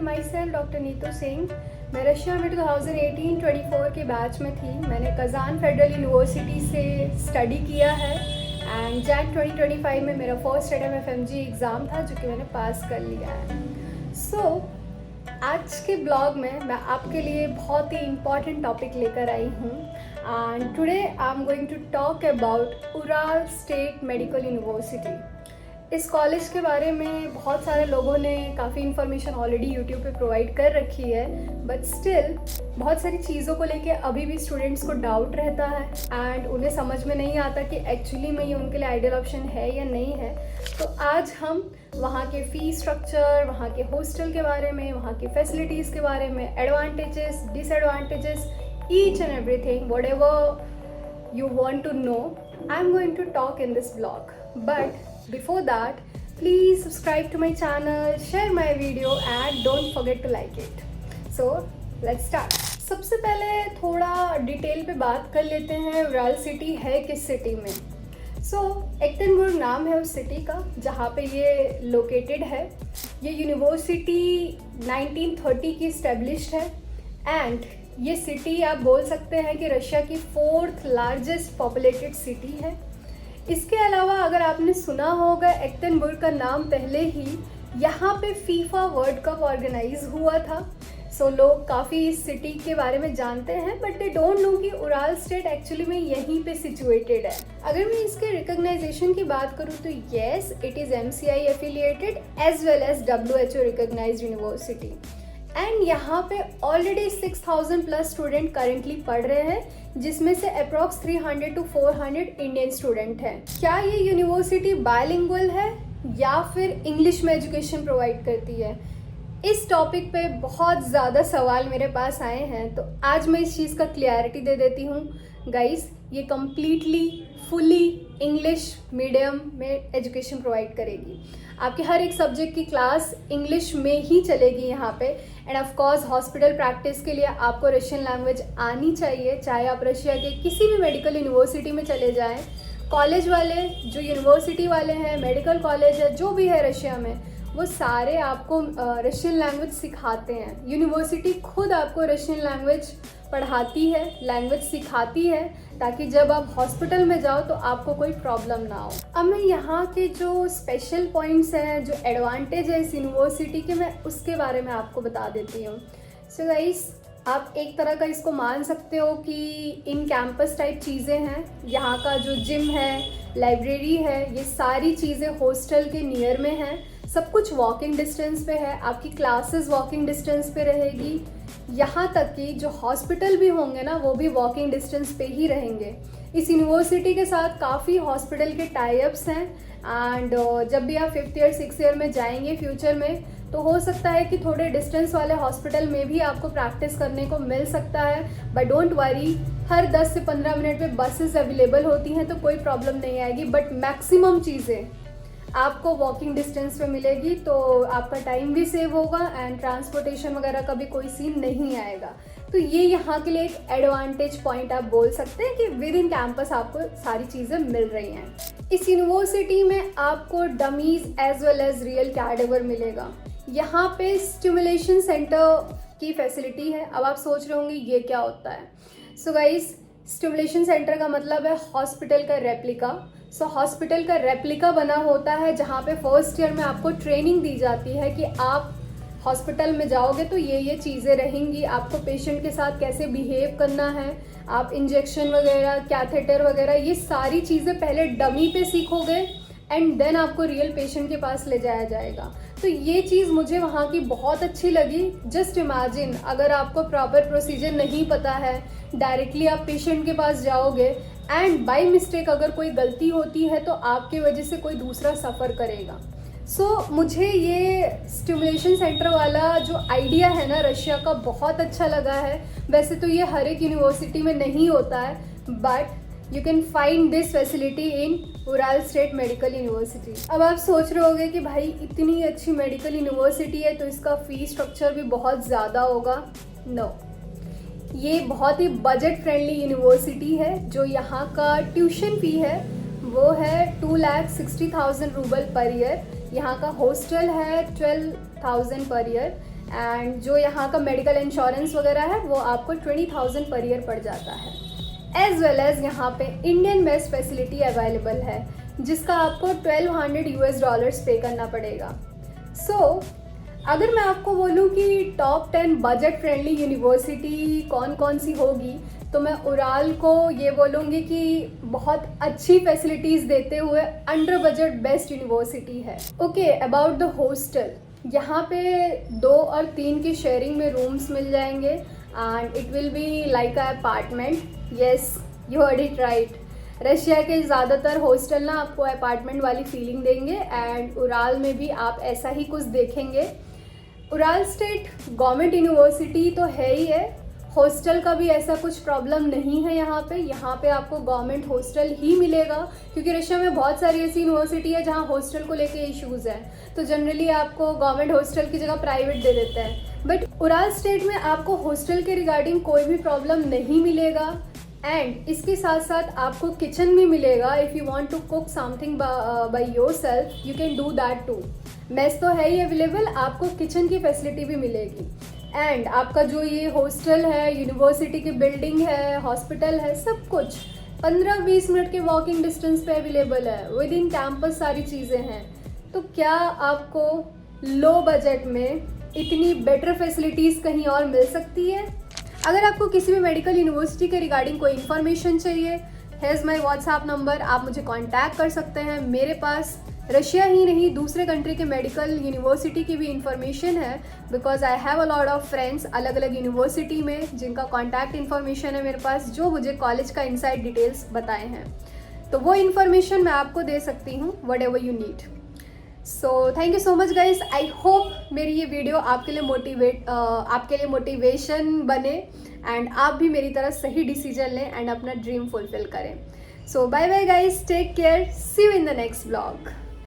Everyone, my self doctor Neetu Singh. मैं Russia में 2018-24 के बैच में थी। मैंने कज़ान फेडरल यूनिवर्सिटी से स्टडी किया है एंड जैन 2025 में मेरा फर्स्ट ATM-FMG एग्ज़ाम था जो कि मैंने पास कर लिया है। आज के ब्लॉग में मैं आपके लिए बहुत ही इम्पॉर्टेंट टॉपिक लेकर आई हूँ and today I am going to talk about Ural state medical university. इस कॉलेज के बारे में बहुत सारे लोगों ने काफ़ी इन्फॉर्मेशन ऑलरेडी यूट्यूब पे प्रोवाइड कर रखी है, बट स्टिल बहुत सारी चीज़ों को लेके अभी भी स्टूडेंट्स को डाउट रहता है एंड उन्हें समझ में नहीं आता कि एक्चुअली में ये उनके लिए आइडियल ऑप्शन है या नहीं है। तो आज हम वहाँ के फ़ी स्ट्रक्चर, वहाँ के हॉस्टल के बारे में, वहाँ की फैसिलिटीज़ के बारे में, advantages, disadvantages, each and everything whatever you want to know, I'm going to talk in this vlog. But before that, please subscribe to my channel, share my video and don't forget to like it. So let's start. सबसे पहले थोड़ा detail पे बात कर लेते हैं Ural city है किस सिटी में। एक्टनबर्ग नाम है उस सिटी का जहाँ पे ये लोकेटेड है। ये यूनिवर्सिटी 1930 की इस्टेब्लिश्ड है एंड ये सिटी आप बोल सकते हैं कि रशिया की 4th लार्जेस्ट पॉपुलेटेड सिटी है। इसके अलावा अगर आपने सुना होगा एक्टनबर्ग का नाम पहले ही यहाँ पे फीफा वर्ल्ड कप ऑर्गेनाइज हुआ था। लोग काफ़ी इस सिटी के बारे में जानते हैं बट दे डोंट नो कि उराल स्टेट एक्चुअली में यहीं पे सिचुएटेड है। अगर मैं इसके रिकॉग्नाइजेशन की बात करूँ तो yes, it is MCI affiliated as well as WHO recognised university and यहाँ पे ऑलरेडी 6000 प्लस स्टूडेंट करेंटली पढ़ रहे हैं, जिसमें से अप्रॉक्स 300 to 400 इंडियन स्टूडेंट हैं। क्या ये यूनिवर्सिटी बायलिंगुअल है या फिर इंग्लिश में एजुकेशन प्रोवाइड करती है? इस टॉपिक पे बहुत ज़्यादा सवाल मेरे पास आए हैं, तो आज मैं इस चीज़ का क्लियरिटी दे देती हूँ। गाइस, ये कम्प्लीटली फुली इंग्लिश मीडियम में एजुकेशन प्रोवाइड करेगी। आपके हर एक सब्जेक्ट की क्लास इंग्लिश में ही चलेगी यहाँ पे end of course hospital practice के लिए आपको रशियन लैंग्वेज आनी चाहिए, चाहे आप रशिया के किसी भी मेडिकल यूनिवर्सिटी में चले जाएं। कॉलेज वाले, जो यूनिवर्सिटी वाले हैं, मेडिकल कॉलेज है, जो भी है रशिया में, वो सारे आपको रशियन लैंग्वेज सिखाते हैं। यूनिवर्सिटी खुद आपको रशियन लैंग्वेज पढ़ाती है, लैंग्वेज सिखाती है, ताकि जब आप हॉस्पिटल में जाओ तो आपको कोई प्रॉब्लम ना हो। अब मैं यहाँ के जो स्पेशल पॉइंट्स हैं, जो एडवांटेज है इस यूनिवर्सिटी के, मैं उसके बारे में आपको बता देती हूँ। गाइस, आप एक तरह का इसको मान सकते हो कि इन कैंपस टाइप चीज़ें हैं। यहाँ का जो जिम है, लाइब्रेरी है, ये सारी चीज़ें हॉस्टल के नियर में हैं। सब कुछ वॉकिंग डिस्टेंस पे है, आपकी क्लासेस वॉकिंग डिस्टेंस पे रहेगी। यहाँ तक कि जो हॉस्पिटल भी होंगे ना, वो भी वॉकिंग डिस्टेंस पे ही रहेंगे। इस यूनिवर्सिटी के साथ काफ़ी हॉस्पिटल के टाई-अप्स हैं एंड जब भी आप 5th ईयर 6th ईयर में जाएंगे फ्यूचर में, तो हो सकता है कि थोड़े डिस्टेंस वाले हॉस्पिटल में भी आपको प्रैक्टिस करने को मिल सकता है। बट डोंट वरी, हर 10 से 15 मिनट में बसेस अवेलेबल होती हैं, तो कोई प्रॉब्लम नहीं आएगी। बट मैक्सिमम चीज़ें आपको वॉकिंग डिस्टेंस पे मिलेगी, तो आपका टाइम भी सेव होगा एंड ट्रांसपोर्टेशन वगैरह का भी कोई सीन नहीं आएगा। तो ये यहाँ के लिए एक एडवांटेज पॉइंट आप बोल सकते हैं कि विद इन कैंपस आपको सारी चीज़ें मिल रही हैं। इस यूनिवर्सिटी में आपको dummies as well as real cadaver मिलेगा। यहाँ पे स्टिमुलेशन सेंटर की फैसिलिटी है। अब आप सोच रहे होंगे ये क्या होता है। गाइस, स्टिमुलेशन सेंटर का मतलब है हॉस्पिटल का रेप्लिका। हॉस्पिटल का रेप्लिका बना होता है जहाँ पे फर्स्ट ईयर में आपको ट्रेनिंग दी जाती है कि आप हॉस्पिटल में जाओगे तो ये चीज़ें रहेंगी, आपको पेशेंट के साथ कैसे बिहेव करना है, आप इंजेक्शन वगैरह, कैथेटर वगैरह, ये सारी चीज़ें पहले डमी पे सीखोगे एंड देन आपको रियल पेशेंट के पास ले जाया जाएगा। तो ये चीज़ मुझे वहाँ की बहुत अच्छी लगी। जस्ट इमेजिन, अगर आपको प्रॉपर प्रोसीजर नहीं पता है, डायरेक्टली आप पेशेंट के पास जाओगे एंड बाय मिस्टेक अगर कोई गलती होती है तो आपकी वजह से कोई दूसरा सफ़र करेगा। मुझे ये स्टिमुलेशन सेंटर वाला जो आइडिया है ना रशिया का, बहुत अच्छा लगा है। वैसे तो ये हर एक यूनिवर्सिटी में नहीं होता है, but you can find this facility in Ural state medical university. अब आप सोच रहे होंगे कि भाई इतनी अच्छी मेडिकल यूनिवर्सिटी है तो इसका फ़ी स्ट्रक्चर भी बहुत ज़्यादा होगा। नो, ये बहुत ही बजट फ्रेंडली यूनिवर्सिटी है। जो यहाँ का ट्यूशन फ़ी है वो है 2,60,000 रूबल पर ईयर। यहाँ का हॉस्टल है 12,000 पर ईयर एंड जो यहाँ का मेडिकल इंश्योरेंस वगैरह है वो आपको 20,000 पर ईयर पड़ जाता है। एज वेल एज यहाँ पे इंडियन मेस फैसिलिटी अवेलेबल है जिसका आपको $1,200 पे करना पड़ेगा। सो अगर मैं आपको बोलूँ कि टॉप 10 बजट फ्रेंडली यूनिवर्सिटी कौन कौन सी होगी तो मैं उराल को ये बोलूँगी कि बहुत अच्छी फैसिलिटीज़ देते हुए अंडर बजट बेस्ट यूनिवर्सिटी है। ओके, अबाउट द हॉस्टल, यहाँ पे 2 और 3 की शेयरिंग में रूम्स मिल जाएंगे and it will be like a apartment. Yes, you heard it right. Russia के ज़्यादातर हॉस्टल ना आपको अपार्टमेंट वाली फीलिंग देंगे एंड उराल में भी आप ऐसा ही कुछ देखेंगे। उराल स्टेट गवर्नमेंट यूनिवर्सिटी तो है ही है, हॉस्टल का भी ऐसा कुछ प्रॉब्लम नहीं है यहाँ पे आपको गवर्नमेंट हॉस्टल ही मिलेगा क्योंकि रशिया में बहुत सारी ऐसी यूनिवर्सिटी है जहाँ हॉस्टल को लेके इश्यूज़ हैं, तो जनरली आपको गवर्नमेंट हॉस्टल की जगह प्राइवेट दे देते हैं। बट उराल स्टेट में आपको हॉस्टल के रिगार्डिंग कोई भी प्रॉब्लम नहीं मिलेगा एंड इसके साथ साथ आपको किचन भी मिलेगा। If you want to cook something by yourself you can do that too. Mess तो है ही अवेलेबल, आपको किचन की फैसिलिटी भी मिलेगी एंड आपका जो ये हॉस्टल है, यूनिवर्सिटी की बिल्डिंग है, हॉस्पिटल है, सब कुछ 15-20 मिनट के वॉकिंग डिस्टेंस पे अवेलेबल है। विद इन कैंपस सारी चीज़ें हैं। तो क्या आपको लो बजट में इतनी बेटर फैसिलिटीज़ कहीं और मिल सकती है? अगर आपको किसी भी मेडिकल यूनिवर्सिटी के रिगार्डिंग कोई इन्फॉर्मेशन चाहिए, हेज़ माई व्हाट्सएप नंबर, आप मुझे कॉन्टैक्ट कर सकते हैं। मेरे पास रशिया ही नहीं दूसरे कंट्री के मेडिकल यूनिवर्सिटी की भी इंफॉर्मेशन है because I have a lot of friends अलग अलग यूनिवर्सिटी में जिनका कॉन्टैक्ट इन्फॉर्मेशन है मेरे पास, जो मुझे कॉलेज का इनसाइड डिटेल्स बताए हैं, तो वो इन्फॉर्मेशन मैं आपको दे सकती हूँ what ever you need. So thank you so much guys. I hope मेरी ये वीडियो आपके लिए मोटिवेशन बने एंड आप भी मेरी तरह सही डिसीजन लें एंड अपना ड्रीम फुलफिल करें। So bye bye guys, take care, see you in the next blog.